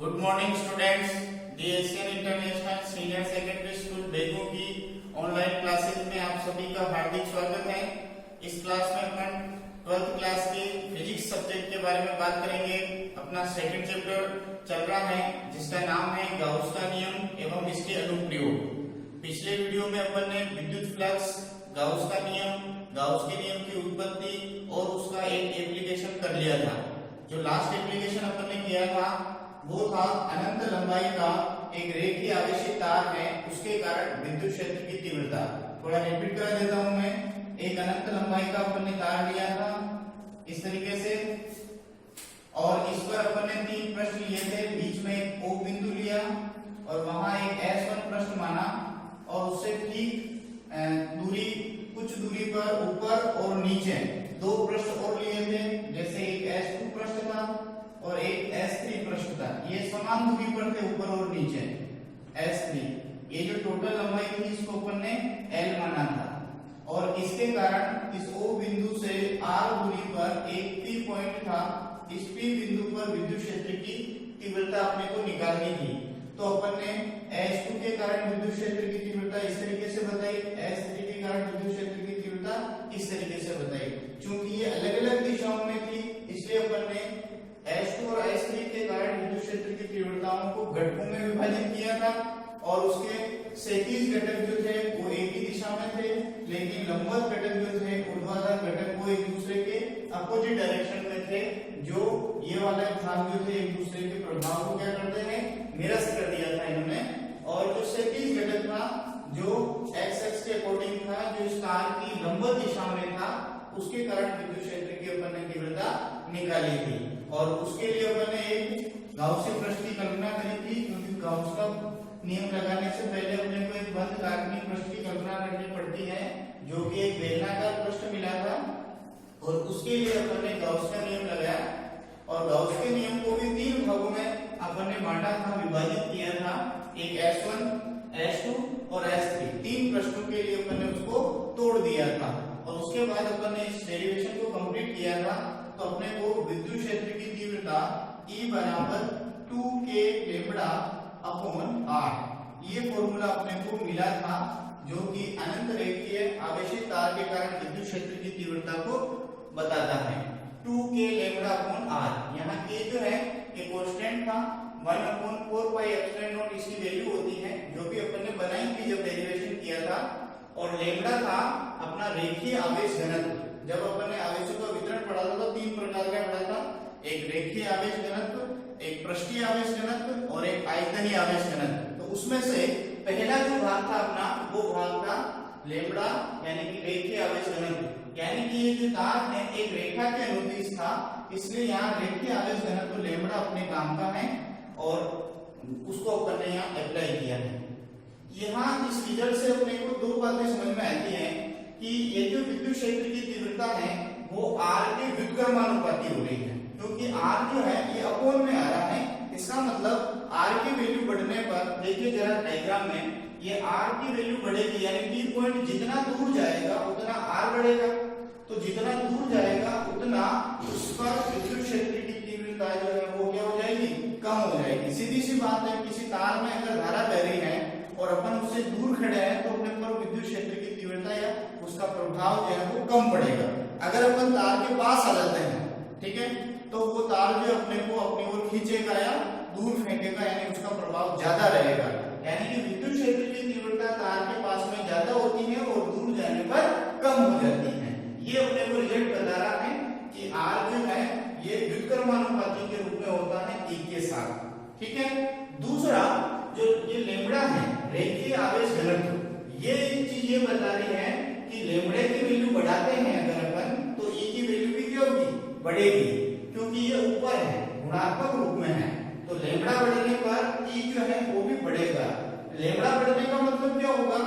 Good morning students. DSN international senior secondary school Begu की online classes में आप सभी का हार्दिक स्वागत है। इस क्लास में अपन 12th क्लास के फिजिक्स सब्जेक्ट के बारे में बात करेंगे। अपना सेकंड चैप्टर चल रहा है जिसका नाम है गाउस का नियम एवं इसके अनुप्रयोग। पिछले वीडियो में अपन ने विद्युत फ्लक्स, गाउस का नियम, गाउस के नियम की उत्पत्ति और उसका एक एप्लीकेशन कर लिया था। जो लास्ट एप्लीकेशन अपन ने किया था वो था अनंत लंबाई का एक रेखीय आवेशित तार है, उसके कारण विद्युत क्षेत्र की तीव्रता। थोड़ा रिपीट कर देता हूं मैं। एक अनंत लंबाई का अपन ने तार लिया था इस तरीके से, और इस पर अपन ने 3 पृष्ठ लिए थे। बीच में एक O बिंदु लिया और वहां एक S1 पृष्ठ माना, और उससे ठीक दूरी, कुछ दूरी पर ऊपर और नीचे 2 पृष्ठ और लिए थे। जैसे एक S2 पृष्ठ था और एक S3 पृष्ठ था। ये समान दूरी पर थे, ऊपर और नीचे S3। ये जो टोटल लंबाई थी इसको अपन ने L माना था, और इसके कारण इस O बिंदु से R दूरी पर एक P पॉइंट था। इस P बिंदु पर विद्युत क्षेत्र की तीव्रता अपने को निकालनी थी। तो अपन ने S2 के कारण विद्युत क्षेत्र की तीव्रता इस तरीके से बताई, S3 के कारण विद्युत क्षेत्र की तीव्रता इस तरीके से बताई। चूंकि ये अलग अलग दिशाओं में थी इसलिए अपन ने S2 और S3 के कारण विद्युत क्षेत्र की तीव्रताओं को घटकों में विभाजित किया था, और उसके क्षैतिज घटक जो थे वो एक ही दिशा में थे, लेकिन लंबवत घटक जो थे, ऊर्ध्वाधर घटक, वो एक दूसरे के अपोजिट डायरेक्शन में थे। जो ये वाला भाग जो थे एक दूसरे के प्रभाव को क्या करते हैं, निरस्त कर दिया था इन्होंने। और जो क्षैतिज घटक था जो x एक्स के अकॉर्डिंग था, जो इस तार की लंबवत दिशा में था, उसके कारण विद्युत क्षेत्र की अपन ने तीव्रता निकाली थी। और उसके लिए अपन ने एक गाउसीय पृष्ठ की कल्पना करी थी, क्योंकि गाउस का नियम लगाने से पहले अपने को एक बंद काल्पनिक पृष्ठ की कल्पना करनी पड़ती है, जो कि एक बेलनाकार पृष्ठ मिला था, और उसके लिए अपन ने गाउस का नियम लगाया। और गाउस के नियम को भी 3 भागों में अपन ने बांटा था, विभाजित किया था। एक S1, S2 और S3, 3 पृष्ठों के लिए अपन ने उसको तोड़ दिया था। और उसके बाद अपन ने इस डेरिवेशन को कंप्लीट किया था, तो अपने को विद्युत क्षेत्र की तीव्रता E बराबर 2k लैम्ब्डा अपॉन R, ये फॉर्मूला अपने को मिला था, जो कि अनंत रेखीय आवेशित तार के कारण विद्युत क्षेत्र की तीव्रता को बताता है। 2k lambda upon R। यहाँ k जो है ये कांस्टेंट था, 1/4 पाई एप्सिलॉन नॉट इसकी वैल्यू होती है, जो भी अपन ने बनाई थी जब डेरिवेशन किया था। और लैम्ब्डा था अपना रेखीय आवेश घनत्व। जब अपन ने आवेशों का वितरण पढ़ा था तो 3 प्रकार का पढ़ा था, एक रेखीय आवेश घनत्व, एक पृष्ठीय आवेश घनत्व और एक आयतनीय आवेश घनत्व। तो उसमें से पहला जो भाग था अपना, वो भाग था लैम्ब्डा, यानी कि रेखीय आवेश घनत्व। यानी कि ये जो तार है एक रेखा के अनुदिश था, इसलिए यहाँ रेखीय आवेश घनत्व लैम्ब्डा अपने काम का है, और उसको अपन ने यहाँ अप्लाई किया है। यहाँ इस रिजल्ट से अपने को 2 बातें समझ में आती हैं कि ये जो विद्युत क्षेत्र की तीव्रता है वो R के व्युत्क्रमानुपाती हो रही है, क्योंकि R जो है ये अपोन में आ रहा है। इसका मतलब R की वैल्यू बढ़ने पर, देखिए जरा डायग्राम में, ये R की वैल्यू बढ़ेगी, यानी P पॉइंट जितना दूर जाएगा उतना R बढ़ेगा। तो जितना दूर जाएगा उतना उस पर विद्युत क्षेत्र की तीव्रता जो है वो क्या हो जाएगी, कम हो जाएगी। सीधी सी बात है, किसी तार में अगर धारा बह रही है और अपन उससे दूर खड़े हैं तो अपने पर विद्युत क्षेत्र की तीव्रता या उसका प्रभाव जो है वो कम पड़ेगा। अगर अपन तार के पास आ जाते हैं, ठीक है, तो वो तार जो अपने को अपनी ओर खींचेगा या दूर फेंकेगा, यानी उसका प्रभाव ज्यादा रहेगा। यानी कि विद्युत क्षेत्र की तीव्रता तार के पास में ज्यादा होती है और दूर जाने पर कम हो जाती है। ये अपने को रिजल्ट बता रहा है कि R जो है ये व्युत्क्रमानुपाती के रूप में होता है E के साथ, ठीक है। दूसरा जो ये लैम्ब्डा है, रेखीय आवेश घनत्व, ये चीज ये बता रही है कि लैम्ब्डा की वैल्यू बढ़ाते हैं अगर अपन, तो E की वैल्यू भी क्या होगी, बढ़ेगी, क्योंकि ये ऊपर है, गुणात्मक रूप में है। तो लैम्ब्डा बढ़ने पर E जो है वो भी बढ़ेगा। लैम्ब्डा बढ़ने का मतलब क्या होगा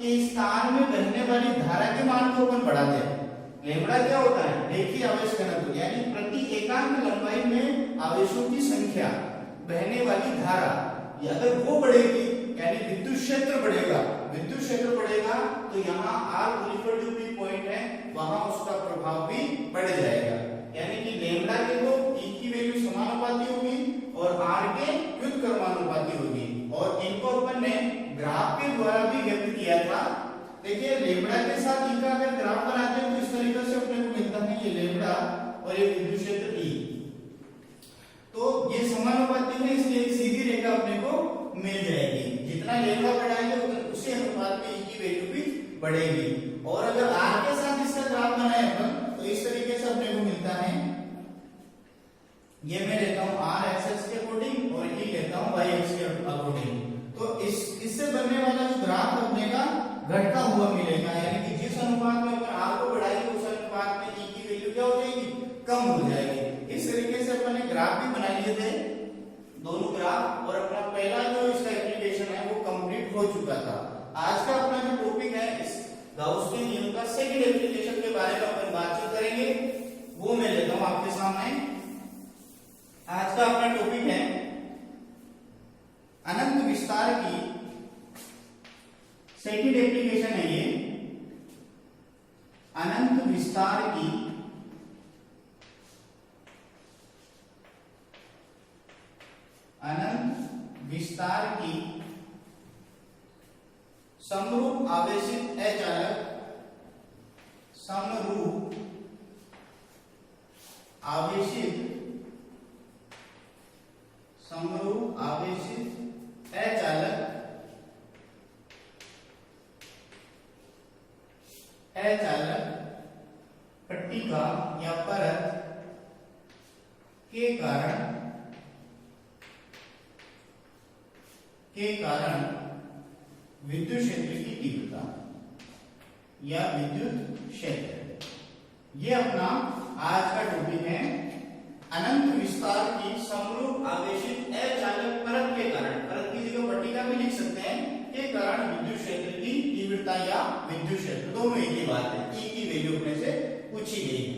कि इस तार में बहने वाली धारा के मान को अपन बढ़ाते हैं। लैम्ब्डा क्या होता है, रेखीय आवेश घनत्व, यानी प्रति एकांक लंबाई में आवेशों की संख्या, बहने वाली धारा, अगर वो बढ़ेगी यानी विद्युत क्षेत्र बढ़ेगा। विद्युत क्षेत्र बढ़ेगा तो यहाँ R दूरी पर जो भी पॉइंट है वहां उसका प्रभाव भी बढ़ जाएगा। यानी कि लैम्ब्डा के तो E की वैल्यू समानुपाती होगी और R के देखिए लेमड़ा के साथ ई का अगर ग्राफ बनाते हैं तो इस तरीके से अपने को मिलता है ये लेमड़ा और ये विद्युत क्षेत्र ई। तो ये समानुपाती है इसलिए एक सीधी रेखा अपने को मिल जाएगी। जितना लेमड़ा बढ़ाएंगे उसी अनुपात में ई की वैल्यू भी बढ़ेगी। और अगर आर के साथ इसका ग्राफ बनाए अपन तो इस तरीके से अपने को मिलता है, ये मैं लेता हूं आर एक्स के अकॉर्डिंग और ई लेता हूं वाई एक्स के अकॉर्डिंग। तो इससे बनने वाला जो ग्राफ अपने का घटता हुआ मिलेगा, यानी कि जिस अनुपात में अपन आर को बढ़ाएंगे उस अनुपात में ई की वैल्यू क्या हो जाएगी, कम हो जाएगी। इस तरीके से अपन ने ग्राफ भी बना लिए थे दोनों ग्राफ, और अपना पहला जो इसका एप्लीकेशन है वो कंप्लीट हो चुका था। आज का अपना जो टॉपिक है इस गाउस के नियम का सेकंड एप्लीकेशन के बारे में अपन बातचीत करेंगे, वो मैं लेता हूं आपके सामने। आज का अपना टॉपिक है अनंत विस्तार की सेकंड एप्लीकेशन है ये, अनंत विस्तार की समरूप आवेशित अचालक पट्टिका या परत के कारण विद्युत क्षेत्र की तीव्रता या विद्युत क्षेत्र, ये अपना आज का टॉपिक है। अनंत विस्तार की समरूप आवेशित अचालक परत के कारण, परत की जगह पट्टिका भी लिख सकते हैं, के कारण विद्युत क्षेत्र की तीव्रता या विद्युत क्षेत्र, दोनों एक ही बात है। ई की वैल्यू अपने से पूछी गई है।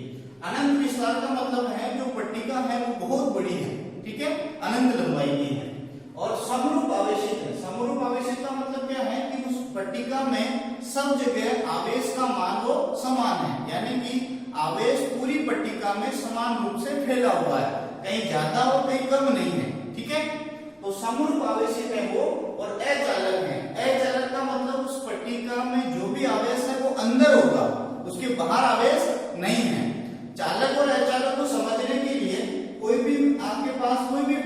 अनंत विस्तार का मतलब है जो पट्टिका है वो बहुत बड़ी है, ठीक है, अनंत लंबाई की है। और समरूप आवेशित है, समरूप आवेशित का मतलब क्या है कि उस पट्टिका में सब जगह आवेश का मान वो समान है, यानी कि आवेश पूरी पट्टिका में समान रूप से फैला हुआ है, कहीं ज्यादा हो कहीं कम नहीं है, ठीक है। तो समरूप आवेशित है वो, और अचालक है। अचालक का मतलब उस पट्टिका में जो भी आवेश है वो अंदर होगा, उसके बाहर आवेश नहीं है। चालक और अचालक को समझने के लिए कोई भी आपके पास कोई भी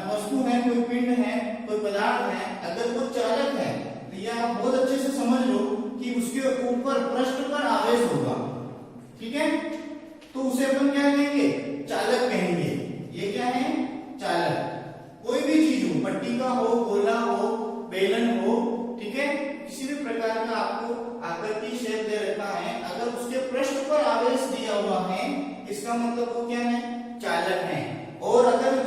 वस्तु है, कोई पिंड है, कोई पदार्थ है, अगर वो चालक है तो यह आप बहुत अच्छे से समझ लो कि उसके ऊपर पृष्ठ पर आवेश होगा, ठीक है, तो उसे अपन क्या कहेंगे, चालक कहेंगे। ये क्या है, चालक। कोई भी चीज हो, पट्टिका हो, गोला हो, बेलन हो, ठीक है, किसी भी प्रकार का आपको आकृति शेप दे रखा है, अगर उसके पृष्ठ पर आवेश दिया हुआ है इसका मतलब वो क्या है, चालक है। और अगर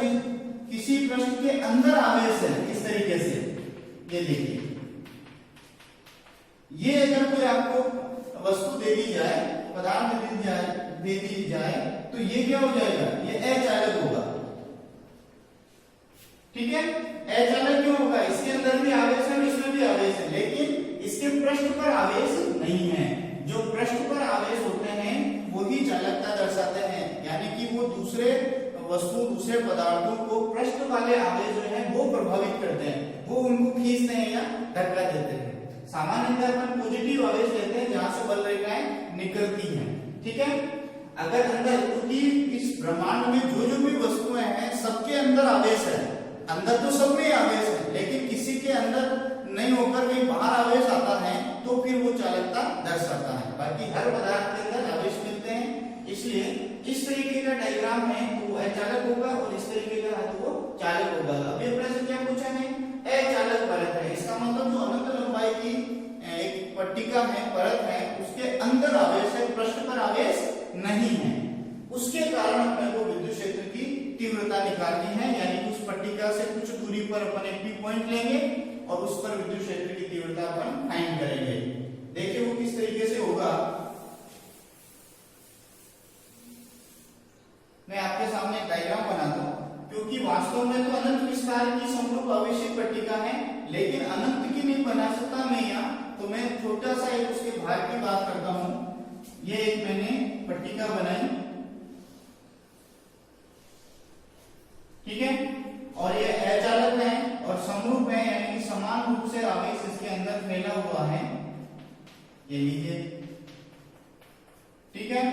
किसी पृष्ठ के अंदर आवेश है इस तरीके से, ये देखिए, ये अगर कोई आपको वस्तु दे दी जाए, पदार्थ दे दी जाए तो ये क्या हो जाएगा, ये अचालक होगा, ठीक है। अचालक क्यों होगा, इसके अंदर भी आवेश है, इसमें भी आवेश है, लेकिन इसके पृष्ठ पर आवेश नहीं है। जो पृष्ठ पर आवेश होते हैं वही चालकता दर्शाते हैं, यानी कि वो दूसरे वस्तु, दूसरे पदार्थों को पृष्ठ वाले आवेश जो है वो प्रभावित करते हैं, वो उनको खींचते हैं या धक्का देते हैं। सामान्यतः अपन पॉजिटिव आवेश लेते हैं जहां से बल रेखाएं निकलती हैं, ठीक है। अगर अंदर क्योंकि इस ब्रह्मांड में जो भी वस्तुएं हैं सबके अंदर आवेश है, अंदर तो सब में आवेश है, लेकिन किसी के अंदर नहीं होकर कहीं बाहर आवेश आता है तो फिर वो चालकता दर्शाता है। बाकी हर पदार्थ के अंदर आवेश मिलते हैं, इसलिए इस तरीके का डायग्राम है तो वो अचालक होगा, और इस तरीके का है तो वो चालक होगा। अभी अपने से क्या पूछा है, अचालक परत है, इसका मतलब जो अनंत लंबाई की एक पट्टिका है, परत है, उसके अंदर आवेश है, पृष्ठ पर आवेश नहीं है, उसके कारण अपने को विद्युत क्षेत्र की तीव्रता निकालनी है। यानी उस पट्टिका से कुछ दूरी पर अपन एक पी पॉइंट लेंगे और उस पर विद्युत क्षेत्र की तीव्रता अपन फाइंड करेंगे। देखिए वो किस तरीके से होगा, मैं आपके सामने डायग्राम बनाता हूं, क्योंकि वास्तव में तो अनंत विस्तार की समरूप आवेशित पट्टिका है, लेकिन अनंत की नहीं बना सकता मैं यहाँ, तो मैं छोटा सा एक उसके भाग की बात करता हूं। ये एक मैंने पट्टिका बनाई, ठीक है, और ये अचालक है और समरूप है, यानी कि समान रूप से आवेश इसके अंदर फैला हुआ है, ये लीजिए, ठीक है।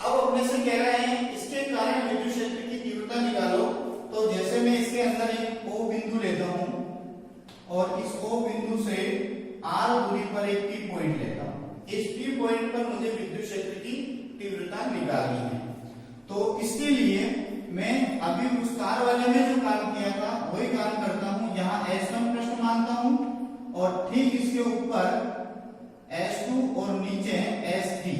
अब अपने से कह रहे हैं इसके कारण विद्युत क्षेत्र की तीव्रता निकालो। तो जैसे मैं इसके अंदर एक O बिंदु लेता हूं और इस O बिंदु से R दूरी पर एक P पॉइंट लेता हूं। इस P पॉइंट पर मुझे विद्युत क्षेत्र की तीव्रता निकालनी है। तो इसके लिए मैं अभी उस तार वाले में जो काम किया था वही काम करता हूं। यहाँ S1 पृष्ठ मानता हूं और ठीक इसके ऊपर S2 और नीचे S3,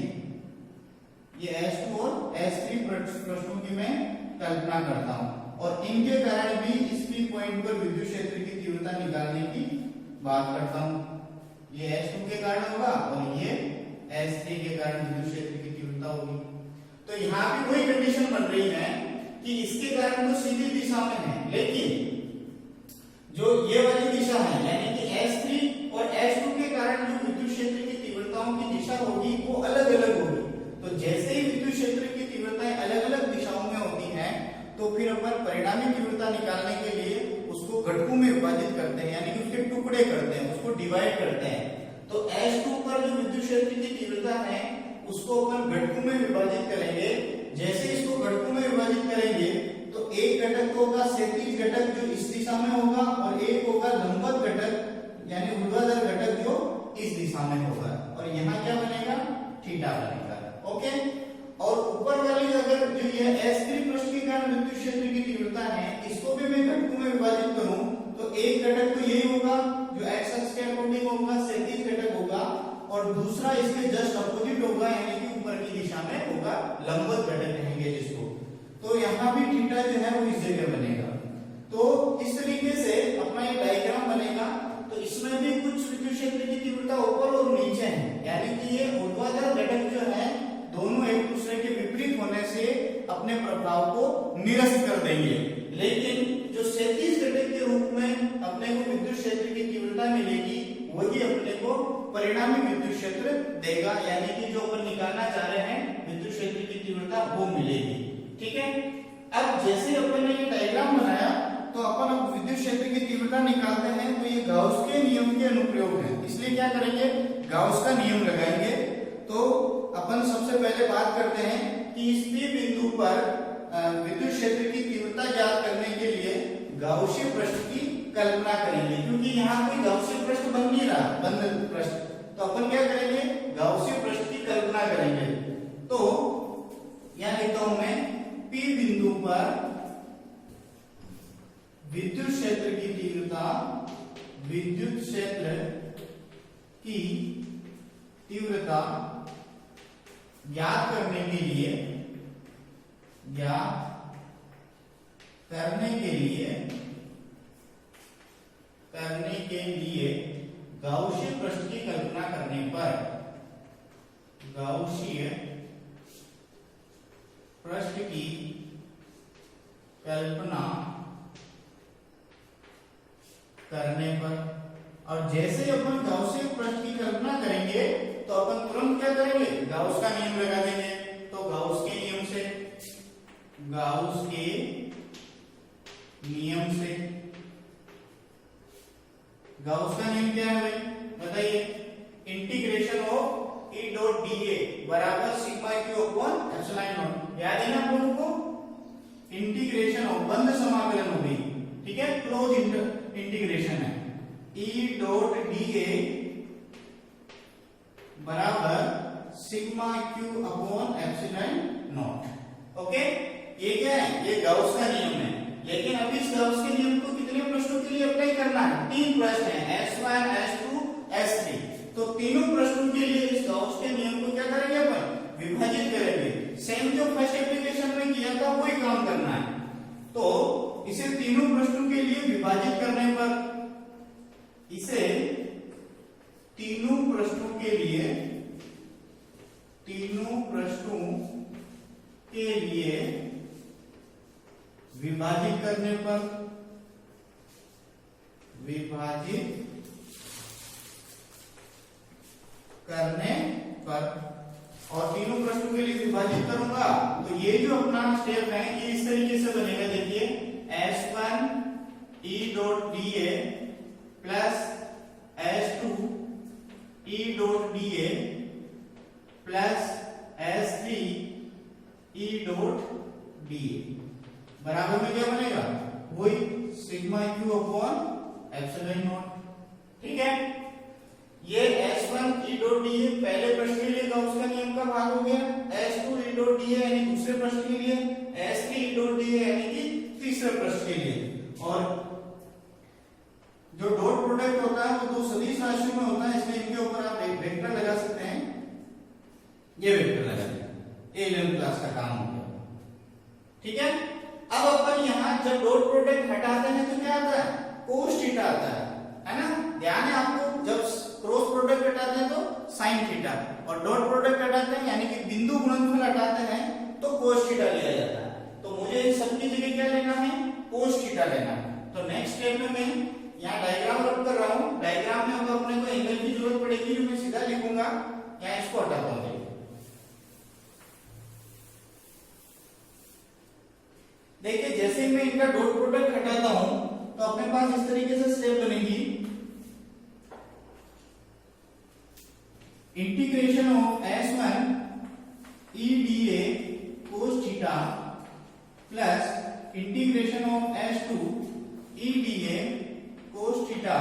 ये S2 और S3 पृष्ठों की मैं कल्पना करता हूं और इनके कारण भी इस P पॉइंट पर विद्युत क्षेत्र की तीव्रता निकालने की बात करता हूं। ये S2 के कारण होगा और ये S3 के कारण विद्युत क्षेत्र की तीव्रता होगी। तो यहाँ भी वही कंडीशन बन रही है कि इसके कारण तो सीधी दिशा में है, लेकिन जो ये वाली दिशा है यानी कि S3 और S2 के कारण जो विद्युत क्षेत्र की तीव्रताओं की दिशा होगी वो अलग अलग होगी। तो जैसे ही विद्युत क्षेत्र की तीव्रताएं अलग अलग दिशाओं में होती हैं तो फिर अपन परिणामी तीव्रता निकालने के लिए उसको घटकों में विभाजित करते हैं, यानी कि उसके टुकड़े करते हैं, उसको डिवाइड करते हैं। तो S2 पर जो विद्युत क्षेत्र की तीव्रता है उसको अपन घटकों में विभाजित करेंगे। जैसे इसको घटकों में विभाजित करेंगे तो एक घटक होगा क्षैतिज घटक जो इस दिशा में होगा और एक होगा लंबवत घटक यानी ऊर्ध्वाधर घटक जो इस दिशा में होगा और यहाँ क्या बनेगा, थीटा बनेगा। ओके, और ऊपर वाली अगर जो ये S3 पृष्ठ के कारण विद्युत क्षेत्र की तीव्रता है इसको भी मैं घटकों में विभाजित करूं तो एक घटक तो यही होगा जो x अक्ष के अकॉर्डिंग होगा, क्षैतिज घटक होगा, और दूसरा इसके जस्ट अपोजिट होगा यानी कि ऊपर की दिशा में होगा लंबवत घटक कहेंगे जिसको। तो यहाँ भी थीटा जो है वो इस जगह बनेगा। तो इस तरीके से अपना ये डायग्राम बनेगा। तो इसमें भी कुछ विद्युत क्षेत्र की तीव्रता ऊपर और नीचे है, यानी कि ये ऊर्ध्वाधर घटक जो है दोनों एक दूसरे के विपरीत होने से अपने प्रभाव को निरस्त कर देंगे, लेकिन जो क्षैतिज घटक के रूप में अपने को विद्युत क्षेत्र की तीव्रता मिलेगी वही अपने को परिणामी विद्युत क्षेत्र देगा, यानी कि जो अपन निकालना चाह रहे हैं विद्युत क्षेत्र की तीव्रता वो मिलेगी। ठीक है, अब जैसे अपन ने ये डायग्राम बनाया तो अपन अब विद्युत क्षेत्र की तीव्रता निकालते हैं। तो ये गाउस के नियम के अनुप्रयोग है, इसलिए क्या करेंगे, गाउस का नियम लगाएंगे। तो अपन सबसे पहले बात करते हैं कि इस P बिंदु पर विद्युत क्षेत्र की तीव्रता ज्ञात करने के लिए गाउसीय पृष्ठ की कल्पना करेंगे, क्योंकि यहाँ कोई गाउसीय पृष्ठ बन नहीं रहा, बंद पृष्ठ। तो अपन क्या करेंगे, गाउसीय पृष्ठ की कल्पना करेंगे। तो यहाँ लिखता हूं मैं P बिंदु पर विद्युत क्षेत्र की तीव्रता, विद्युत क्षेत्र की तीव्रता ज्ञात करने के लिए गाउसीय पृष्ठ की कल्पना करने पर, गाउसीय पृष्ठ की कल्पना करने पर, और जैसे अपन गाउसीय पृष्ठ की कल्पना करेंगे तो अपन तुरंत क्या करेंगे, गाउस का नियम लगा देंगे। तो गाउस के नियम से, गाउस के नियम से, गाउस का नियम क्या है बताइए, integration of E dot dA बराबर sigma Q upon epsilon not. याद है ना आप लोगों को, इंटीग्रेशन ऑफ बंद समाकलन हो गई, ठीक है, क्लोज इंटीग्रेशन है। E डॉट dA बराबर sigma Q upon epsilon not. Okay, ये क्या है, ये गाउस का नियम है। लेकिन अभी इस गाउस के नियम को कितने प्रश्नों के लिए अप्लाई करना है, 3 प्रश्न है, S1, S2, S3। तो तीनों प्रश्नों के लिए इस गाउस के नियम को क्या करेंगे, अपन विभाजित करेंगे। सेम जो फर्स्ट एप्लीकेशन में किया था वही काम करना है। तो इसे तीनों प्रश्नों के लिए विभाजित करने पर, इसे तीनों प्रश्नों के लिए, तीनों प्रश्नों के लिए विभाजित करने पर, विभाजित करने पर, और तीनों प्रश्नों के लिए विभाजित करूंगा तो ये जो अपना स्टेप है ये इस तरीके से बनेगा। देखिए, S1 E dot dA plus S2 E dot dA plus S3 E dot dA बराबर में क्या बनेगा, वही sigma Q upon epsilon not. ठीक है, ये S1 E डॉट dA पहले प्रश्न के लिए गॉस का नियम का भाग हो गया, S2 E डॉट dA यानी दूसरे प्रश्न के लिए, S3 E डॉट dA यानी कि तीसरे प्रश्न के लिए। और जो डॉट प्रोडक्ट होता है वो दो सदिश राशियों में होता है, इसलिए इनके ऊपर आप एक वेक्टर लगा सकते हैं, ये वेक्टर लगा दिया, A11 क्लास का काम हो गया। ठीक है, अब अपन यहाँ जब डॉट प्रोडक्ट हटाते हैं तो क्या आता है, कोस थीटा आता है ना। ध्यान है आपको, जब क्रॉस प्रोडक्ट हटाते हैं तो साइन थीटा, और डॉट प्रोडक्ट हटाते हैं यानी कि बिंदु गुणनफल हटाते हैं तो कोस थीटा लिया जाता है। तो मुझे इन सब की जगह क्या लेना है, कोस थीटा लेना है। तो नेक्स्ट स्टेप में मैं यहाँ डायग्राम रख कर रहा हूँ, डायग्राम में अब अपने को एंगल की जरूरत पड़ेगी, जो मैं सीधा लिखूंगा, यहाँ इसको हटाता हूँ। देखिए जैसे मैं इनका डॉट प्रोडक्ट हटाता हूं तो अपने पास इस तरीके से स्टेप बनेगी, integration of S1 E dA cos theta plus integration of S2 E dA cos theta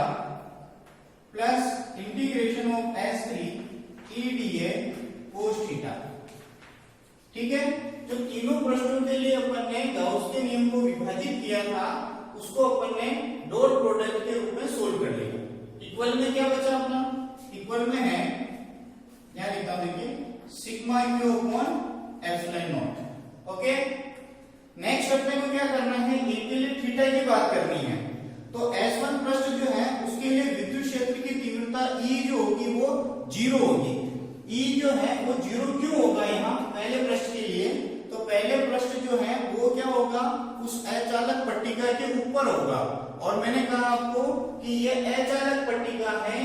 plus integration of S3 E dA cos theta. ठीक है, जो तीनों प्रश्नों के लिए अपन ने गाउस के नियम को विभाजित किया था उसको अपन ने डॉट प्रोडक्ट के रूप में सोल्व कर लिया। इक्वल में क्या बचा अपना, इक्वल में है, यहां लिखा हूं देखिए, sigma Q upon epsilon not. Okay, next अपने को क्या करना है, इनके लिए थीटा की बात करनी है। तो S1 पृष्ठ जो है उसके लिए विद्युत क्षेत्र की तीव्रता E जो होगी वो 0 होगी। E जो है वो 0 क्यों होगा यहाँ पहले पृष्ठ के लिए, तो पहले पृष्ठ जो है वो क्या होगा, उस अचालक पट्टिका के ऊपर होगा। और मैंने कहा आपको कि ये अचालक पट्टिका है,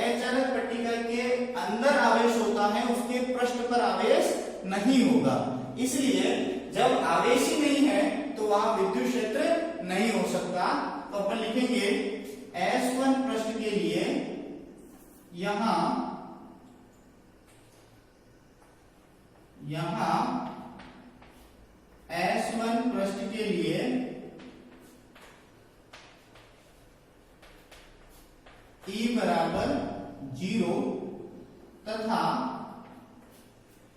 अचालक पट्टिका के अंदर आवेश होता है, उसके पृष्ठ पर आवेश नहीं होगा। इसलिए जब आवेश ही नहीं है तो वहां विद्युत क्षेत्र नहीं हो सकता। तो अपन लिखेंगे S1 पृष्ठ के लिए यहां S1 पृष्ठ के लिए E बराबर 0 तथा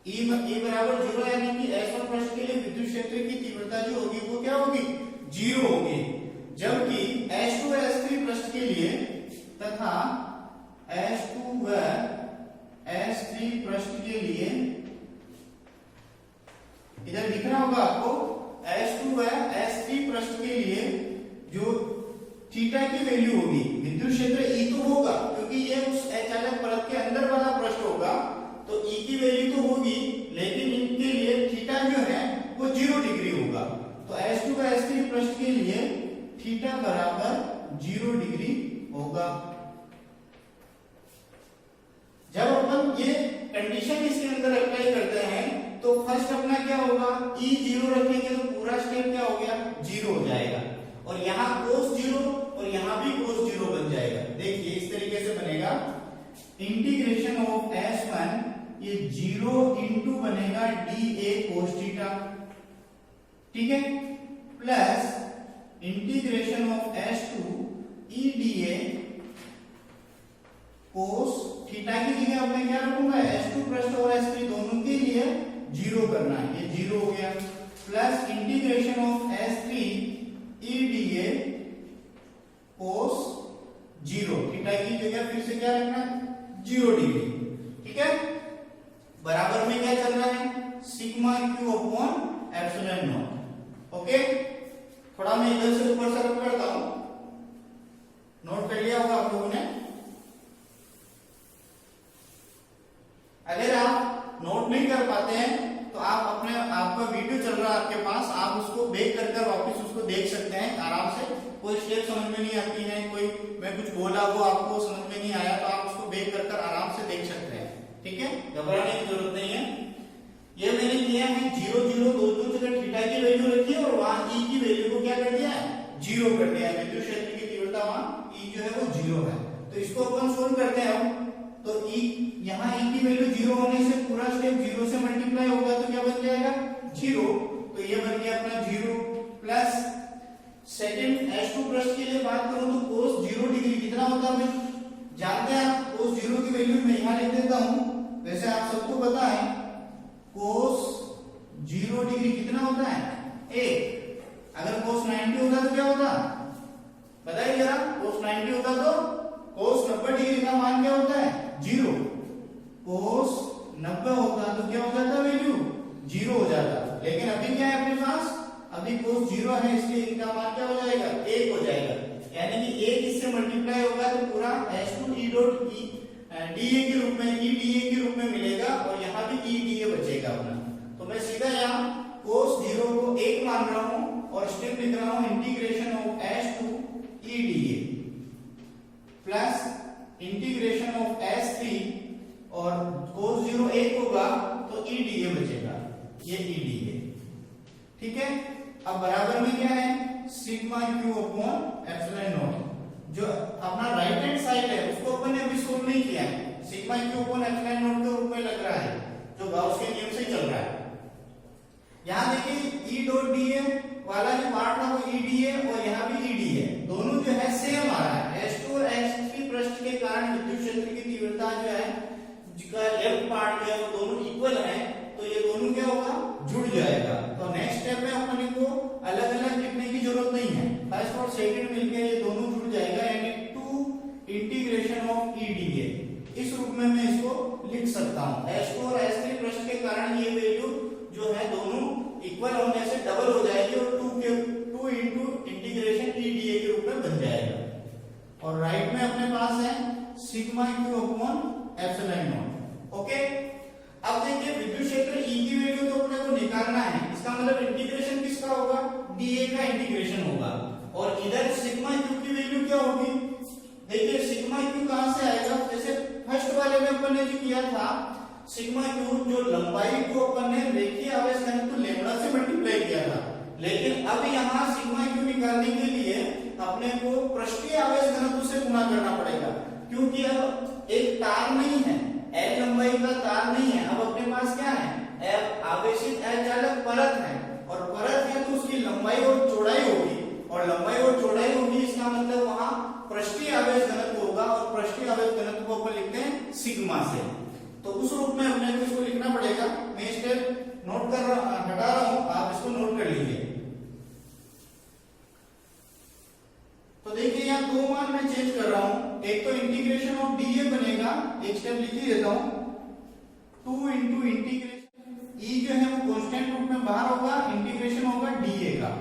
E बराबर 0 यानी कि S1 पृष्ठ के लिए विद्युत क्षेत्र की तीव्रता जो होगी वो क्या होगी, 0 होगी। जबकि S2 S3 पृष्ठ के लिए तथा S2 व S3 पृष्ठ के लिए इधर दिख रहा होगा आपको, S2 व S3 पृष्ठ के लिए जो थीटा की वैल्यू होगी, विद्युत क्षेत्र E तो होगा क्योंकि ये उस अचालक परत के अंदर वाला पृष्ठ होगा, तो E की वैल्यू तो होगी, लेकिन इनके लिए थीटा जो है वो 0 डिग्री होगा। तो S2 व S3 पृष्ठ के लिए थीटा बराबर 0 डिग्री होगा। जब अपन ये कंडीशन इसके अंदर अप्लाई करते हैं तो फर्स्ट अपना क्या होगा, E 0 रखेंगे तो पूरा स्टेप क्या हो गया, 0 हो जाएगा, और यहाँ cos 0 और यहाँ भी cos 0 बन जाएगा। देखिए इस तरीके से बनेगा, इंटीग्रेशन ऑफ S1 ये 0 इंटू बनेगा dA cos थीटा, ठीक है, plus integration of S2 E dA cos theta की जगह अब मैं क्या रखूंगा, S2 पृष्ठ और S3 दोनों के लिए 0 करना है, ये 0 हो गया, plus integration of S3 E dA cos 0, theta की जगह फिर से क्या रखना है, 0 डिग्री, ठीक है। बराबर में क्या चल रहा है, sigma Q upon epsilon not. Okay, थोड़ा मैं इधर से ऊपर से रख करता हूं, नोट कर लिया होगा आप लोगों ने। अगर आप नोट नहीं कर पाते हैं तो आप अपने आपका वीडियो चल रहा है आपके पास, आप उसको बैक कर वापस उसको देख सकते हैं आराम से। कोई स्टेप समझ में नहीं आती है, कोई मैं कुछ बोला वो आपको समझ में नहीं आया तो आप उसको बैक कर आराम से देख सकते हैं, ठीक है, घबराने की जरूरत नहीं है। ये मैंने किया है 0 0 दो जगह थीटा की वैल्यू रखी है और वहां E की वैल्यू को क्या कर दिया है, 0 कर दिया है। विद्युत क्षेत्र की तीव्रता वहां E जो है वो 0 है। तो इसको अपन सोल्व करते हैं। तो ई यहाँ ई की वैल्यू 0 होने से पूरा स्टेप 0 से मल्टीप्लाई होगा तो क्या बन जाएगा 0। तो ये बन गया अपना 0 प्लस सेकंड H2 पृष्ठ के लिए बात करूं तो cos 0 डिग्री कितना होता है जानते हैं आप। cos 0 की वैल्यू मैं यहां लिख देता हूं, वैसे आप सबको पता है cos 0 डिग्री कितना होता है 1। अगर cos 90 होता तो क्या होता बताइए जरा। cos 90 होता तो cos 90 डिग्री का मान क्या होता है 0। cos 90 होता तो क्या हो जाता वैल्यू 0 हो जाता। लेकिन अभी क्या है अपने पास, अभी cos 0 है इसलिए इनका मान क्या हो जाएगा 1 हो जाएगा। यानी कि 1 इससे मल्टीप्लाई होगा तो पूरा H2 E dot E dA के रूप में E dA के रूप में मिलेगा और यहाँ भी E dA बचेगा अपना। तो मैं सीधा यहाँ cos 0 को 1 मान रहा हूँ और स्टेप लिख रहा हूँ integration of H2 E dA plus integration of H3 और cos 0 1 होगा तो E dA बचेगा, ये E dA। ठीक है, अब बराबर में क्या है sigma Q upon epsilon not. जो अपना राइट हैंड साइड है उसको अपन ने अभी सोल्व नहीं किया है, sigma Q upon epsilon not के रूप में लग रहा है जो गाउस के नियम से चल रहा है। यहां देखिए ई डॉट डी ए वाला जो पार्ट था वो ई डी ए और यहाँ भी ई डी ए, दोनों जो है सेम आ रहा है। H2 और H3 पृष्ठ के कारण विद्युत क्षेत्र की तीव्रता जो है जिसका लेफ्ट पार्ट है वो दोनों इक्वल है, तो ये दोनों क्या होगा जुड़ जाएगा। तो नेक्स्ट स्टेप में अपने को अलग अलग लिखने की जरूरत नहीं है, फर्स्ट और सेकंड मिलकर ये दोनों जुड़ जाएगा, यानी 2 integration of E D A. इस रूप में मैं इसको लिख सकता हूँ। H2 और H3 पृष्ठ के कारण ये वैल्यू जो है दोनों इक्वल होने से डबल हो जाएगी और 2 into integration E D A के रूप में बन जाएगा। और राइट में अपने पास है sigma Q upon epsilon not. Okay, अब देखिए विद्युत क्षेत्र E की वैल्यू तो अपने को निकालना है, इसका मतलब इंटीग्रेशन किसका होगा dA का इंटीग्रेशन होगा। और इधर सिग्मा क्यू की वैल्यू क्या होगी, देखिए सिग्मा क्यू कहां से आएगा, जैसे फर्स्ट वाले में अपन ने जो किया था सिग्मा क्यू जो लंबाई को अपन ने रेखीय आवेश घनत्व लैम्डा से मल्टीप्लाई किया था, लेकिन अब यहाँ सिग्मा क्यू निकालने के लिए अपने को पृष्ठीय आवेश घनत्व से गुणा करना पड़ेगा, क्योंकि अब एक तार नहीं है, L लंबाई का तार नहीं है, अब अपने पास क्या है आवेशित अचालक परत है, और परत है तो उसकी लंबाई और चौड़ाई होगी, और लंबाई और चौड़ाई होगी इसका मतलब वहां पृष्ठीय आवेश घनत्व होगा, और पृष्ठीय आवेश घनत्व को अपन लिखते हैं सिग्मा से। तो उस रूप में अपने को इसको लिखना पड़ेगा। मैं स्टेप नोट कर रहा हटा रहा हूं, आप इसको नोट कर लीजिए। तो देखिए यहाँ दो मान मैं चेंज कर रहा हूं, एक तो इंटीग्रेशन ऑफ डीए बनेगा, एक स्टेप लिख ही देता हूं 2 इंटू इंटीग्रेशन ई जो है वो कांस्टेंट रूप में बाहर होगा, इंटीग्रेशन होगा डीए का,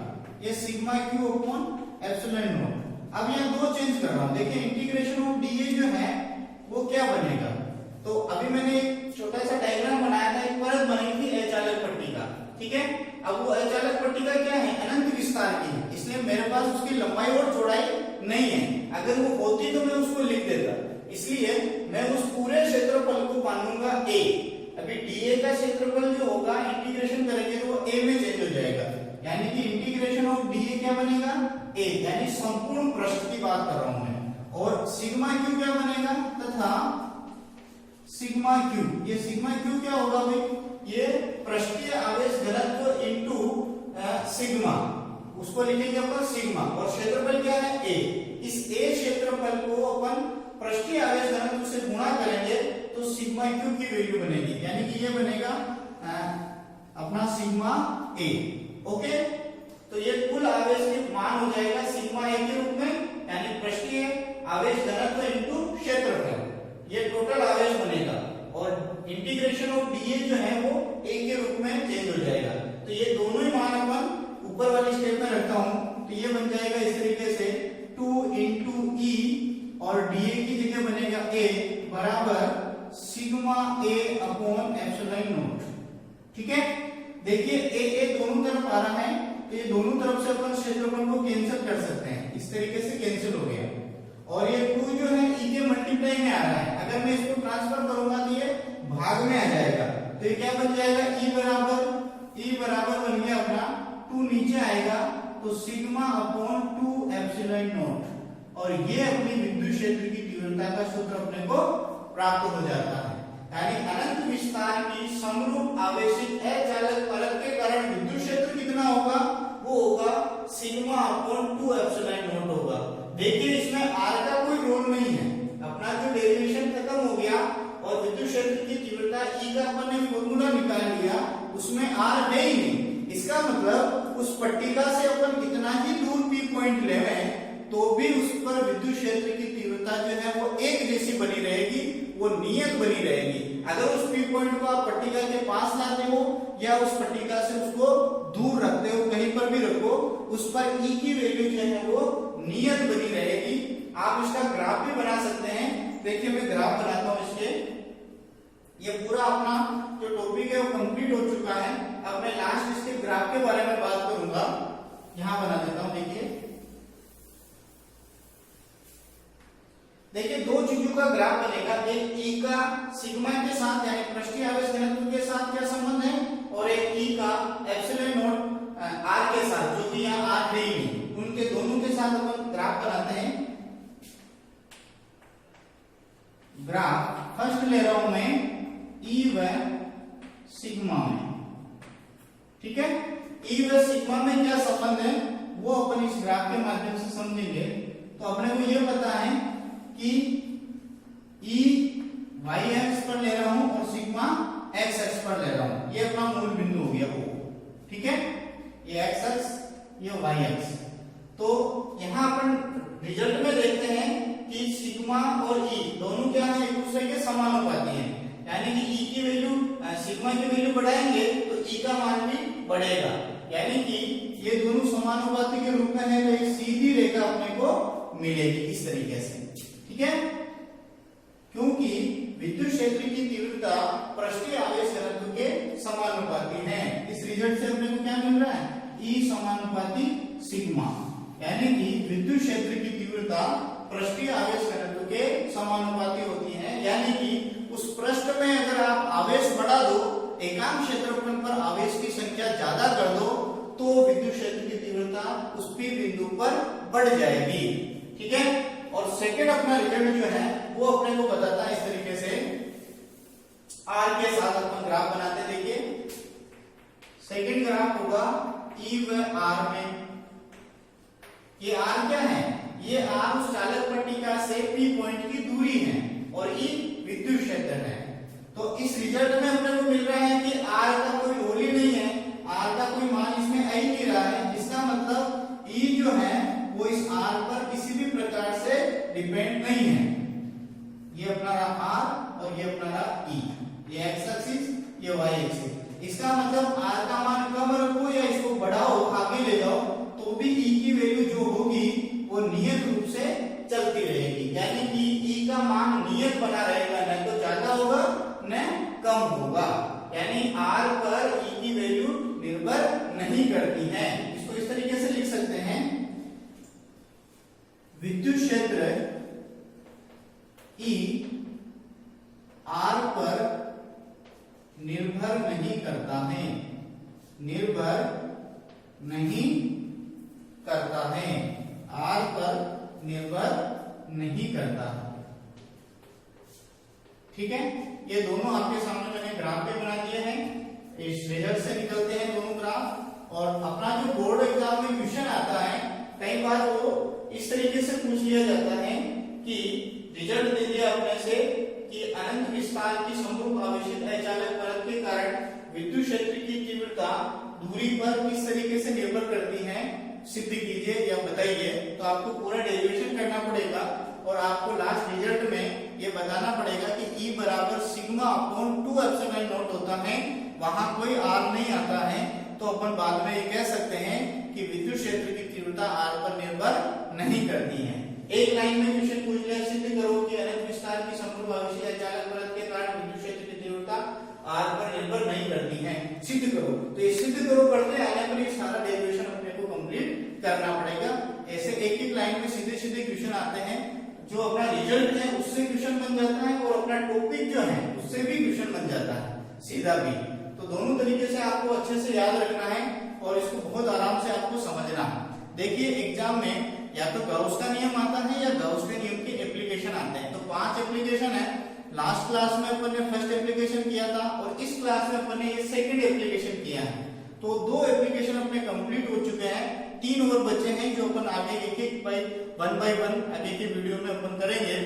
ये sigma Q upon epsilon not. अब यहाँ दो चेंज कर रहा हूं, देखिए इंटीग्रेशन ऑफ डीए जो है वो क्या बनेगा, तो अभी मैंने एक छोटा सा डायग्राम बनाया था, एक परत बनी थी अचालक पट्टी का, ठीक है। अब वो अचालक पट्टी का क्या है अनंत विस्तार की है, इसलिए मेरे पास उसकी लंबाई और चौड़ाई नहीं है, अगर वो होती तो मैं उसको लिख देता, इसलिए मैं उस पूरे क्षेत्रफल को मानूंगा a। अभी dA का क्षेत्रफल जो होगा इंटीग्रेशन करेंगे तो वो a में चेंज हो जाएगा, यानी कि इंटीग्रेशन ऑफ dA क्या बनेगा a, यानी संपूर्ण पृष्ठ की बात कर रहा हूं मैं। और सिग्मा क्यू क्या बनेगा, तथा सिग्मा क्यू, ये सिग्मा क्यू क्या होगा भाई, ये पृष्ठीय आवेश घनत्व इनटू सिग्मा, उसको लिखेंगे अपन सिग्मा, और क्षेत्रफल क्या है a। इस a क्षेत्रफल को अपन पृष्ठीय आवेश घनत्व से गुणा करेंगे तो सिग्मा क्यू की वैल्यू बनेगी, यानी कि ये बनेगा अपना सिग्मा a। ओके, तो ये कुल आवेश के मान हो जाएगा सिग्मा a के रूप में, यानी पृष्ठीय आवेश घनत्व इनटू क्षेत्रफल, ये टोटल आवेश बनेगा, और इंटीग्रेशन ऑफ डीए जो है वो a के रूप में चेंज हो जाएगा। तो ये दोनों ही मान अपन ऊपर वाली स्टेप में रखता हूं, तो ये बन जाएगा इस तरीके से 2 इंटू ई और डीए की जगह बनेगा a बराबर sigma a upon epsilon not. ठीक है, देखिए a दोनों तरफ आ रहा है, तो ये दोनों तरफ से अपन क्षेत्रफल को कैंसिल कर सकते हैं, इस तरीके से कैंसिल हो गया। और ये 2 जो है e के मल्टीप्लाई में आ रहा है, अगर मैं इसको ट्रांसफर करूंगा तो ये भाग में आ जाएगा, तो ये क्या बन जाएगा e बराबर बन गया अपना 2 नीचे आएगा तो सिग्मा अपॉन 2 एप्सिलॉन नॉट, और ये अपनी विद्युत क्षेत्र की तीव्रता का सूत्र अपने को प्राप्त हो जाता है। यानी अनंत विस्तार की समरूप आवेशित अचालक परत के कारण विद्युत क्षेत्र कितना होगा, वो होगा सिग्मा अपॉन 2 एप्सिलॉन नॉट होगा। देखिए इसमें r का कोई रोल नहीं है, अपना जो डेरिवेशन खत्म हो गया और विद्युत क्षेत्र की तीव्रता E का अपन ने फॉर्मूला निकाल लिया, उसमें r है ही नहीं। इसका मतलब उस पट्टिका से अपन कितना ही दूर P पॉइंट लेवें तो भी उस पर विद्युत क्षेत्र की तीव्रता जो है वो एक जैसी बनी रहेगी, वो नियत बनी रहेगी। अगर उस P पॉइंट को आप पट्टिका के पास लाते हो या उस पट्टिका से उसको दूर रखते हो, कहीं पर भी रखो, उस पर E की वैल्यू जो है वो नियत बनी रहेगी। आप इसका ग्राफ भी बना सकते हैं। देखिए मैं ग्राफ बनाता हूं इसके। ये पूरा अपना जो टॉपिक है वो कंप्लीट हो चुका है। अब मैं लास्ट इसके ग्राफ के बारे में बात करूंगा। यहां बना देता हूं। देखिए दो चीजों का ग्राफ बनेगा, एक E का सिग्मा के साथ यानी पृष्ठीय आवेश घनत्व के साथ क्या संबंध है, और एक E का एप्सिलॉन नॉट R के साथ, जो कि यहाँ R है ही नहीं, उनके दोनों के साथ अपन ग्राफ बनाते हैं। ग्राफ फर्स्ट ले रहा हूं मैं E व सिग्मा में, ठीक है। E व सिग्मा में क्या संबंध है वो अपन इस ग्राफ के माध्यम से समझेंगे। तो अपने को ये पता है कि E y एक्स पर ले रहा हूं और सिग्मा x एक्स पर ले रहा हूं, ये अपना मूल बिंदु हो गया वो, ठीक है। ये x एक्स, ये y एक्स। तो यहां अपन रिजल्ट में देखते हैं कि सिग्मा और E दोनों क्या है, एक दूसरे के समानुपाती हैं। यानी कि E की वैल्यू सिग्मा की वैल्यू बढ़ाएंगे तो E का मान भी बढ़ेगा, यानी कि ये दोनों समानुपाती के रूप में है। तो एक सीधी रेखा अपने को मिलेगी इस तरीके से, ठीक है। क्योंकि विद्युत क्षेत्र की तीव्रता पृष्ठीय आवेश घनत्व के समानुपाती है। इस रिजल्ट से अपने को क्या मिल रहा है, E समानुपाती सिग्मा, यानी कि विद्युत क्षेत्र की तीव्रता पृष्ठीय आवेश घनत्व के समानुपाती होती है। यानी कि उस पृष्ठ में अगर आप आवेश बढ़ा दो, एकांक क्षेत्रफल पर आवेश की संख्या ज्यादा कर दो, तो विद्युत क्षेत्र की तीव्रता उस P बिंदु पर बढ़ जाएगी, ठीक है। और सेकंड अपना रिजल्ट जो है वो अपने को बताता है इस तरीके से, R के साथ अपन ग्राफ बनाते हैं। देखिए सेकंड ग्राफ होगा E व R में। ये R क्या है, ये R उस चालक पट्टिका से P पॉइंट की दूरी है और E विद्युत क्षेत्र है। तो इस रिजल्ट में अपने को मिल रहा है कि R का कोई रोल ही नहीं है, R का कोई मान इसमें आ ही नहीं रहा है। इसका मतलब E जो है वो इस R पर किसी भी प्रकार से डिपेंड नहीं है। ये अपना रहा R और ये अपना रहा E, ये x एक्सिस, ये y एक्सिस। इसका मतलब R का मान कम रखो या इसको बढ़ाओ, आगे ले जाओ, तो भी E की वैल्यू जो होगी वो नियत रूप से चलती रहेगी। यानी कि E का मान नियत बना रहेगा, न तो ज्यादा होगा न कम होगा। यानी R पर E की वैल्यू निर्भर नहीं करती है। इसको इस तरीके से लिख सकते हैं, विद्युत क्षेत्र E R पर निर्भर नहीं करता है, निर्भर नहीं करता है, R पर निर्भर नहीं करता, ठीक है। ये दोनों आपके सामने मैंने ग्राफ भी बना दिए हैं। इस रिजल्ट से निकलते हैं दोनों ग्राफ। और अपना जो बोर्ड एग्जाम में क्वेश्चन आता है, कई बार वो इस तरीके से पूछ लिया जाता है कि रिजल्ट दे दिया अपने से कि अनंत विस्तार की समरूप आवेशित अचालक परत के कारण विद्युत क्षेत्र की तीव्रता दूरी पर किस तरीके से निर्भर करती है, सिद्ध कीजिए या बताइए। तो आपको पूरा डेरिवेशन करना पड़ेगा और आपको लास्ट रिजल्ट में ये बताना पड़ेगा कि E बराबर सिग्मा अपॉन 2 एप्सिलॉन नॉट होता है, वहां कोई R नहीं आता है। तो अपन बाद में ये कह सकते हैं कि विद्युत क्षेत्र की तीव्रता R पर निर्भर नहीं करती है। एक लाइन में क्वेश्चन पूछ लिया, सिद्ध करो कि अनंत विस्तार की समरूप आवेशित अचालक परत के कारण विद्युत क्षेत्र की तीव्रता R पर निर्भर नहीं करती है, सिद्ध करो। तो ये सिद्ध करो करते आने पर ये सारा डेरिवेशन अपने को कंप्लीट करना पड़ेगा। ऐसे एक एक लाइन में सीधे सीधे क्वेश्चन आते हैं, जो अपना रिजल्ट है उससे क्वेश्चन बन जाता है और अपना टॉपिक जो है उससे भी क्वेश्चन बन जाता है, सीधा भी। तो दोनों तरीके से आपको अच्छे से याद रखना है और इसको बहुत आराम से आपको समझना है। देखिए एग्जाम में या तो गाउस का नियम आता है या गाउस के नियम के एप्लीकेशन आते हैं। तो 5 एप्लीकेशन है, लास्ट क्लास में अपन ने फर्स्ट एप्लीकेशन किया था और इस क्लास में अपन ने ये सेकंड एप्लीकेशन किया है। तो 2 एप्लीकेशन अपने कंप्लीट हो चुके हैं, 3 और बचे हैं जो अपन आगे एक बाय वन आगे की वीडियो में अपन करेंगे।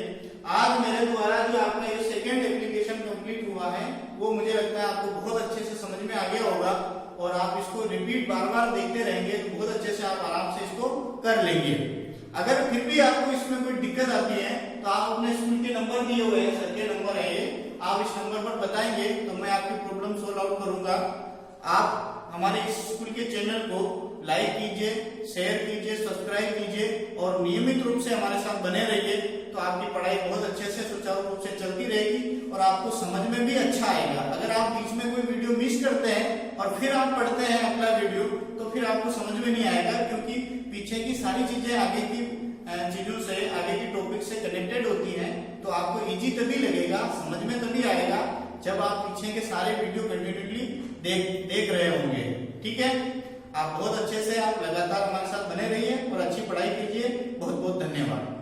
आज मेरे द्वारा जो आपका ये सेकंड एप्लीकेशन कंप्लीट हुआ है वो मुझे लगता है आपको बहुत अच्छे से समझ में आ गया होगा और आप इसको रिपीट बार बार देखते रहेंगे तो बहुत अच्छे से आप आराम से इसको कर लेंगे। अगर फिर भी आपको इसमें कोई दिक्कत आती है तो आप अपने स्कूल के नंबर दिए हुए हैं, सर के नंबर है ये, आप इस नंबर पर बताएंगे तो मैं आपकी प्रॉब्लम सोल्व आउट करूंगा। आप हमारे इस स्कूल के चैनल को लाइक कीजिए, शेयर कीजिए, सब्सक्राइब कीजिए और नियमित रूप से हमारे साथ बने रहिए तो आपकी पढ़ाई बहुत अच्छे से सुचारू रूप से चलती रहेगी और आपको समझ में भी अच्छा आएगा। अगर आप बीच में कोई वीडियो मिस करते हैं और फिर आप पढ़ते हैं अगला वीडियो तो फिर आपको समझ में नहीं आएगा, क्योंकि पीछे की सारी चीजें आगे की चीजों से, आगे की टॉपिक से कनेक्टेड होती हैं। तो आपको इजी तभी लगेगा, समझ में तभी आएगा जब आप पीछे के सारे वीडियो कंटिन्यूअसली देख रहे होंगे। ठीक है, आप बहुत अच्छे से आप लगातार हमारे साथ बने रहिए और अच्छी पढ़ाई कीजिए। बहुत बहुत धन्यवाद।